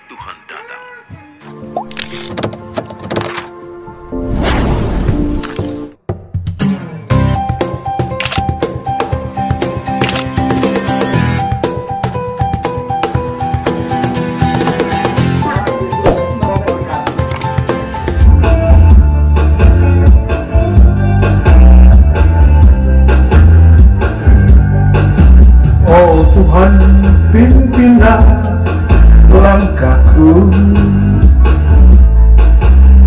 Tuhan datang. Oh Tuhan, pimpinlah langkahku.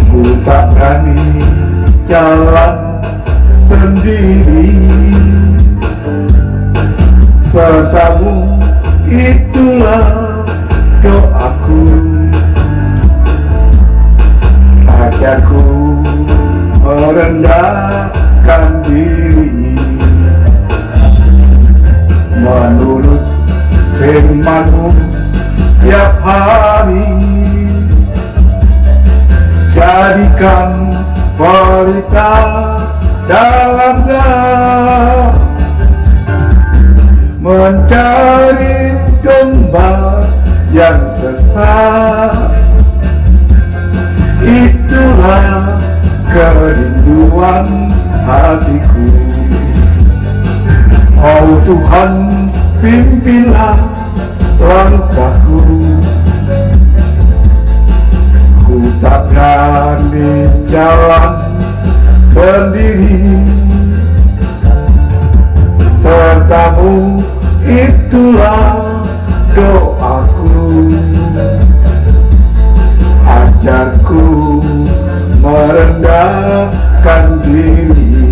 Ku tak berani jalan sendiri. Sertamu itulah doaku. Ajarku merendahkan diri menurut firman-Mu tiap hari. Jadikan berita dalam gelap, mencari domba yang sesat. Itulah kerinduan hatiku. Oh Tuhan, pimpinlah langkahku. Ku tak berani jalan sendiri. Serta-Mu itulah doaku. Ajarku merendahkan diri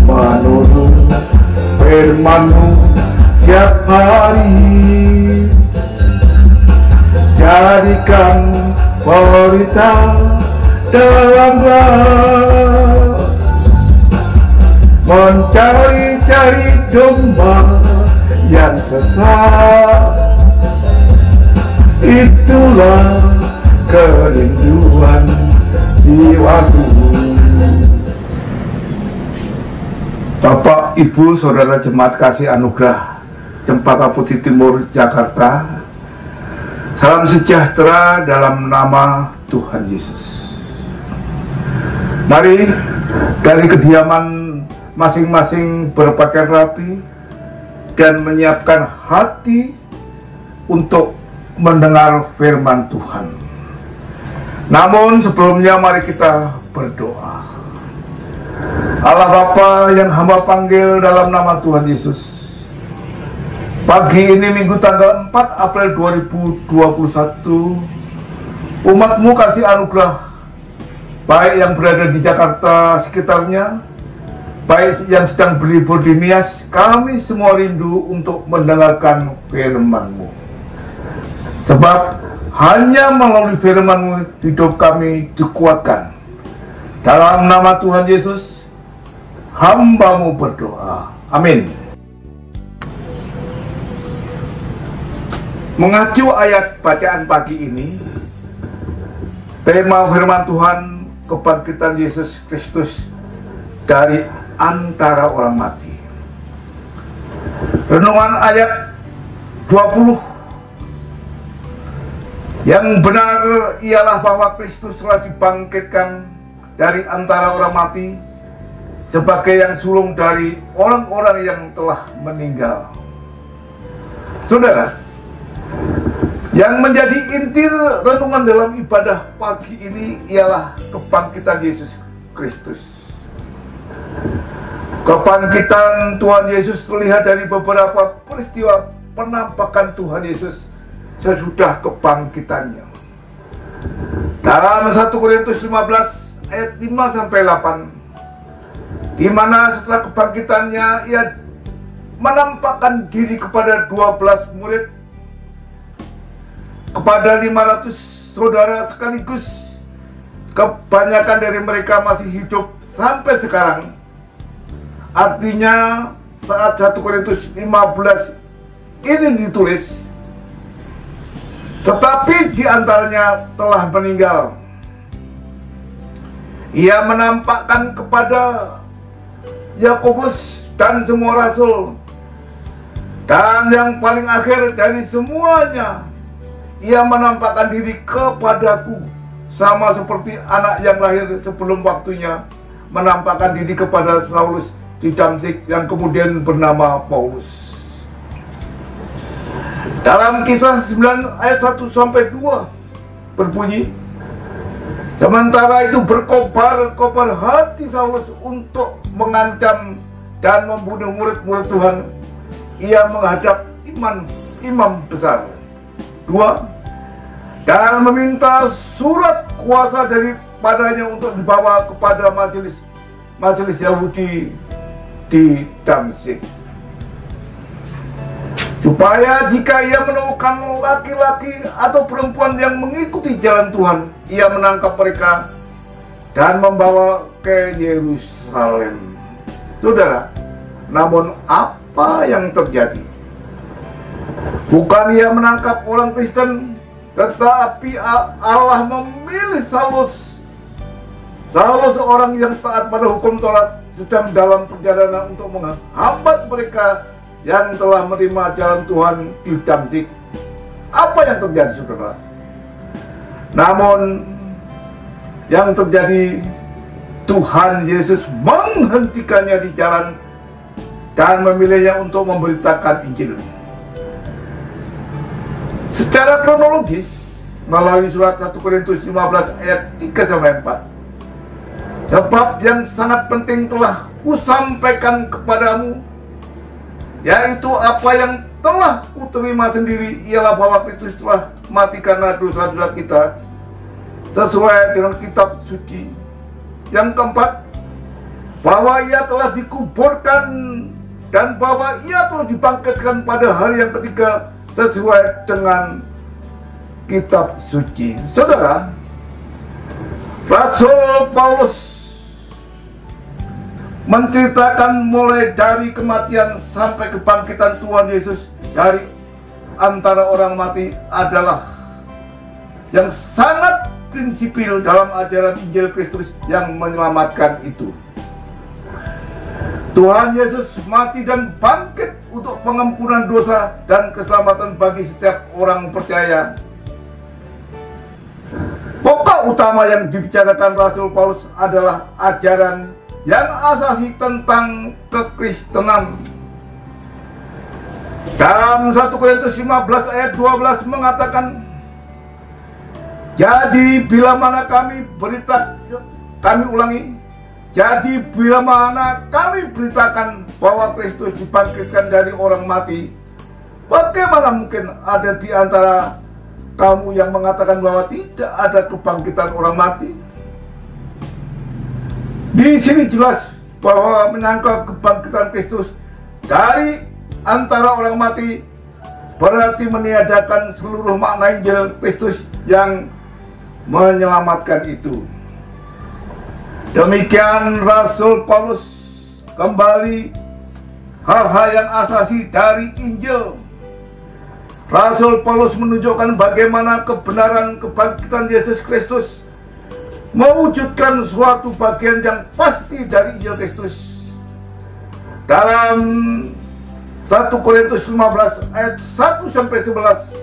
menurut firman-Mu tiap hari. Jadikan berita dalam gelap, mencari-cari domba yang sesat. Itulah kerinduan jiwaku. Bapak, Ibu, Saudara Jemaat Kasih Anugerah Cempaka Putih Timur, Jakarta, salam sejahtera dalam nama Tuhan Yesus. Mari dari kediaman masing-masing berpakaian rapi dan menyiapkan hati untuk mendengar firman Tuhan. Namun sebelumnya mari kita berdoa. Allah Bapa yang hamba panggil dalam nama Tuhan Yesus, pagi ini Minggu tanggal 4 April 2021, umat-Mu kasih anugerah, baik yang berada di Jakarta sekitarnya, baik yang sedang berlibur di Nias. Kami semua rindu untuk mendengarkan firman-Mu, sebab hanya melalui firman-Mu hidup kami dikuatkan. Dalam nama Tuhan Yesus, hamba-Mu berdoa. Amin. Mengacu ayat bacaan pagi ini, tema firman Tuhan, kebangkitan Yesus Kristus dari antara orang mati. Renungan ayat 20. Yang benar ialah bahwa Kristus telah dibangkitkan dari antara orang mati sebagai yang sulung dari orang-orang yang telah meninggal. Saudara, yang menjadi inti renungan dalam ibadah pagi ini ialah kebangkitan Yesus Kristus. Kebangkitan Tuhan Yesus terlihat dari beberapa peristiwa penampakan Tuhan Yesus sesudah kebangkitannya. Dalam 1 Korintus 15 ayat 5-8, di mana setelah kebangkitannya ia menampakkan diri kepada 12 murid, kepada 500 saudara sekaligus. Kebanyakan dari mereka masih hidup sampai sekarang. Artinya saat 1 Korintus 15 ini ditulis, tetapi di antaranya telah meninggal. Ia menampakkan kepada Yakobus dan semua rasul, Dan yang paling akhir dari semuanya, ia menampakkan diri kepadaku, sama seperti anak yang lahir sebelum waktunya menampakkan diri kepada Saulus di Damsyik yang kemudian bernama Paulus. Dalam Kisah 9 ayat 1 sampai 2 berbunyi, sementara itu berkobar-kobar hati Saulus untuk mengancam dan membunuh murid-murid Tuhan. Ia menghadap imam besar. 2. Dan meminta surat kuasa daripadanya untuk dibawa kepada majelis Yahudi di Damsyik, supaya jika ia menemukan laki-laki atau perempuan yang mengikuti jalan Tuhan, ia menangkap mereka dan membawa ke Yerusalem. Saudara, namun apa yang terjadi? Bukan ia menangkap orang Kristen, tetapi Allah memilih Saulus, orang yang taat pada hukum Taurat, sedang dalam perjalanan untuk menghambat mereka yang telah menerima jalan Tuhan di Damsyik. Apa yang terjadi, saudara? Namun yang terjadi, Tuhan Yesus menghentikannya di jalan dan memilihnya untuk memberitakan Injil. Secara kronologis, melalui surat 1 Korintus 15 ayat 3 sampai 4. Sebab yang sangat penting telah kusampaikan kepadamu, yaitu apa yang telah kuterima sendiri, ialah bahwa Kristus telah mati karena dosa-dosa kita sesuai dengan kitab suci. Yang keempat, bahwa ia telah dikuburkan dan bahwa ia telah dibangkitkan pada hari yang ketiga sesuai dengan kitab suci. Saudara, Rasul Paulus menceritakan mulai dari kematian sampai kebangkitan Tuhan Yesus dari antara orang mati adalah yang sangat prinsipil dalam ajaran Injil Kristus yang menyelamatkan itu. Tuhan Yesus mati dan bangkit untuk pengampunan dosa dan keselamatan bagi setiap orang percaya. Pokok utama yang dibicarakan Rasul Paulus adalah ajaran yang asasi tentang kekristenan. Dalam 1 Korintus 15 ayat 12 mengatakan, jadi bila mana kami beritakan bahwa Kristus dibangkitkan dari orang mati, bagaimana mungkin ada di antara kamu yang mengatakan bahwa tidak ada kebangkitan orang mati? Di sini jelas bahwa menyangkal kebangkitan Kristus dari antara orang mati berarti meniadakan seluruh makna Injil Kristus yang menyelamatkan itu. Demikian Rasul Paulus kembali hal-hal yang asasi dari Injil. Rasul Paulus menunjukkan bagaimana kebenaran kebangkitan Yesus Kristus mewujudkan suatu bagian yang pasti dari Injil Kristus. Dalam 1 Korintus 15 ayat 1 sampai 11,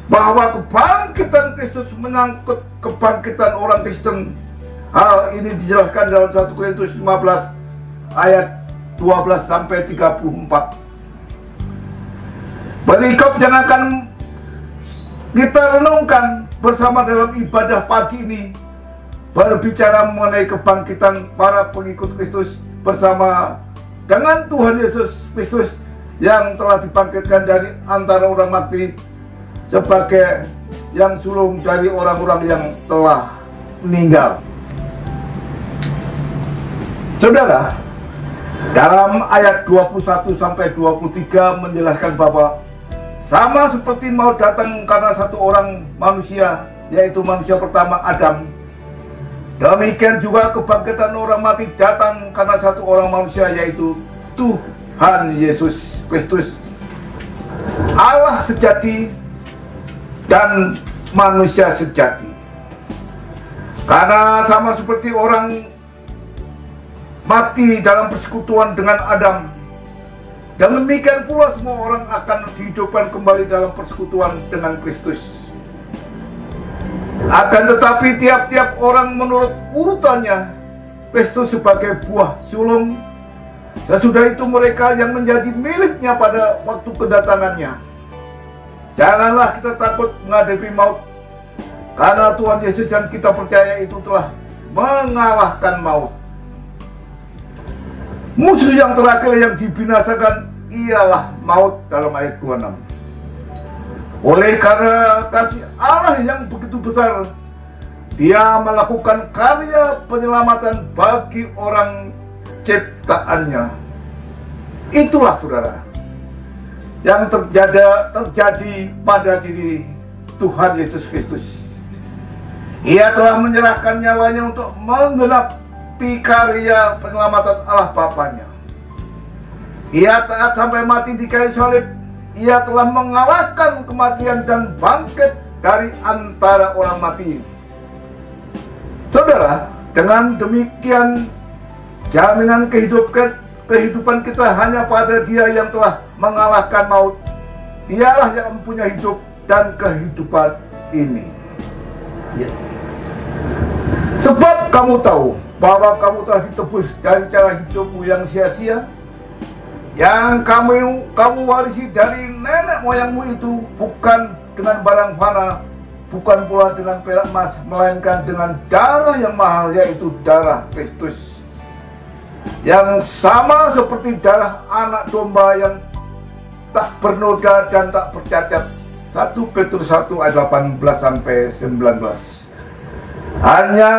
bahwa kebangkitan Kristus menyangkut kebangkitan orang Kristen. Hal ini dijelaskan dalam 1 Korintus 15 ayat 12 sampai 34. Perikop yang akan kita renungkan bersama dalam ibadah pagi ini berbicara mengenai kebangkitan para pengikut Kristus bersama dengan Tuhan Yesus Kristus yang telah dibangkitkan dari antara orang mati sebagai yang sulung dari orang-orang yang telah meninggal. Saudara, dalam ayat 21 sampai 23 menjelaskan bahwa sama seperti mau datang karena satu orang manusia, yaitu manusia pertama Adam, demikian juga kebangkitan orang mati datang karena satu orang manusia, yaitu Tuhan Yesus Kristus, Allah sejati dan manusia sejati. Karena sama seperti orang mati dalam persekutuan dengan Adam, Dan demikian pula semua orang akan dihidupkan kembali dalam persekutuan dengan Kristus. Akan tetapi tiap-tiap orang menurut urutannya, Kristus sebagai buah sulung, sesudah itu mereka yang menjadi miliknya pada waktu kedatangannya. Janganlah kita takut menghadapi maut, karena Tuhan Yesus yang kita percaya itu telah mengalahkan maut. Musuh yang terakhir yang dibinasakan ialah maut dalam ayat 26. Oleh karena kasih Allah yang begitu besar, Dia melakukan karya penyelamatan bagi orang ciptaannya. Itulah saudara yang terjadi pada diri Tuhan Yesus Kristus. Ia telah menyerahkan nyawanya untuk menggenapi karya penyelamatan Allah Bapanya. Ia taat sampai mati di kayu salib. Ia telah mengalahkan kematian dan bangkit dari antara orang mati. Saudara, dengan demikian jaminan kehidupan kita hanya pada Dia yang telah mengalahkan maut. Dialah yang mempunyai hidup dan kehidupan ini. Sebab kamu tahu bahwa kamu telah ditebus dari cara hidupmu yang sia-sia, yang kamu warisi dari nenek moyangmu itu, bukan dengan barang fana, bukan pula dengan perak emas, melainkan dengan darah yang mahal, yaitu darah Kristus, yang sama seperti darah anak domba yang tak bernoda dan tak bercacat. 1 Petrus 1 ayat 18-19. Hanya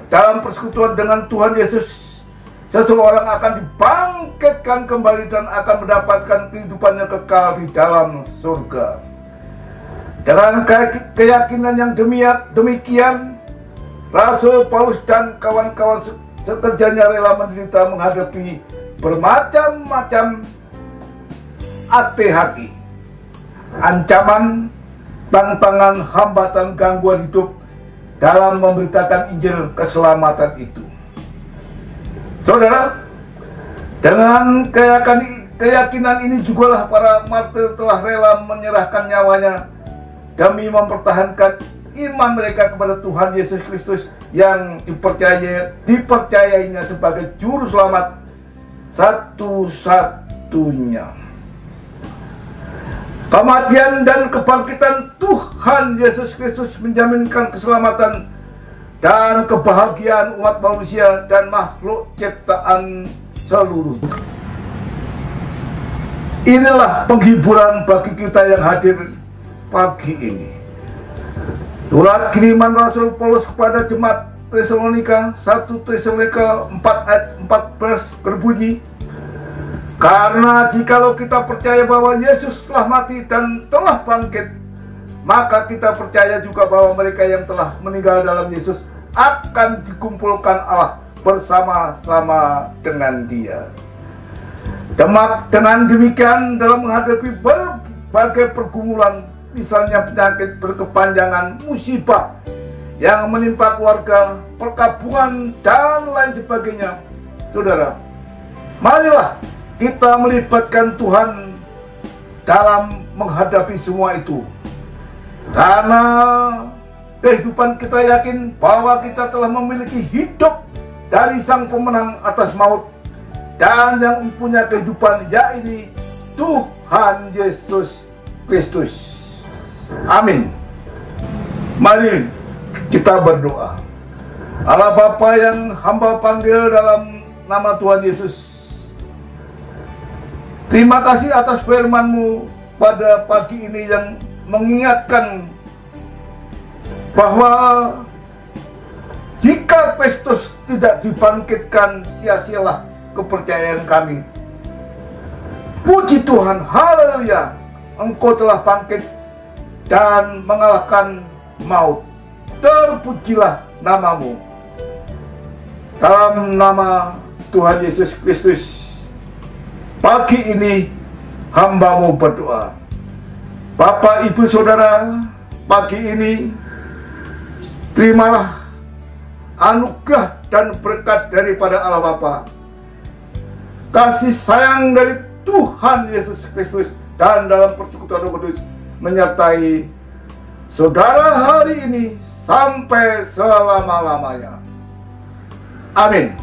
dalam persekutuan dengan Tuhan Yesus, seseorang akan dibangkitkan kembali dan akan mendapatkan kehidupannya kekal di dalam surga. Dengan keyakinan yang demikian, Rasul Paulus dan kawan-kawan sekerjanya rela menderita menghadapi bermacam-macam hati-hati, ancaman, tantangan, hambatan, gangguan hidup dalam memberitakan Injil keselamatan itu. Saudara, dengan keyakinan ini jugalah para martir telah rela menyerahkan nyawanya demi mempertahankan iman mereka kepada Tuhan Yesus Kristus yang dipercayainya sebagai juru selamat satu-satunya. Kematian dan kebangkitan Tuhan Yesus Kristus menjaminkan keselamatan dan kebahagiaan umat manusia dan makhluk ciptaan seluruh. Inilah penghiburan bagi kita yang hadir pagi ini. Surat kiriman Rasul Paulus kepada jemaat Tesalonika, 1 Tesalonika 4 ayat 14 berbunyi, karena jikalau kita percaya bahwa Yesus telah mati dan telah bangkit, maka kita percaya juga bahwa mereka yang telah meninggal dalam Yesus akan dikumpulkan Allah bersama-sama dengan Dia. Dengan demikian, dalam menghadapi berbagai pergumulan, misalnya penyakit berkepanjangan, musibah yang menimpa keluarga, perkabungan, dan lain sebagainya, saudara, marilah kita melibatkan Tuhan dalam menghadapi semua itu. Karena kehidupan kita yakin bahwa kita telah memiliki hidup dari Sang Pemenang atas maut dan yang mempunyai kehidupan, yaitu Tuhan Yesus Kristus. Amin. Mari kita berdoa. Allah Bapa yang hamba panggil dalam nama Tuhan Yesus, terima kasih atas firman-Mu pada pagi ini yang mengingatkan bahwa jika Kristus tidak dibangkitkan, sia-sialah kepercayaan kami. Puji Tuhan, haleluya, Engkau telah bangkit dan mengalahkan maut. Terpujilah nama-Mu. Dalam nama Tuhan Yesus Kristus, pagi ini hamba-Mu berdoa. Bapak, Ibu, Saudara, pagi ini terimalah anugerah dan berkat daripada Allah Bapa, kasih sayang dari Tuhan Yesus Kristus dan dalam persekutuan Roh Kudus menyertai saudara hari ini sampai selama-lamanya. Amin.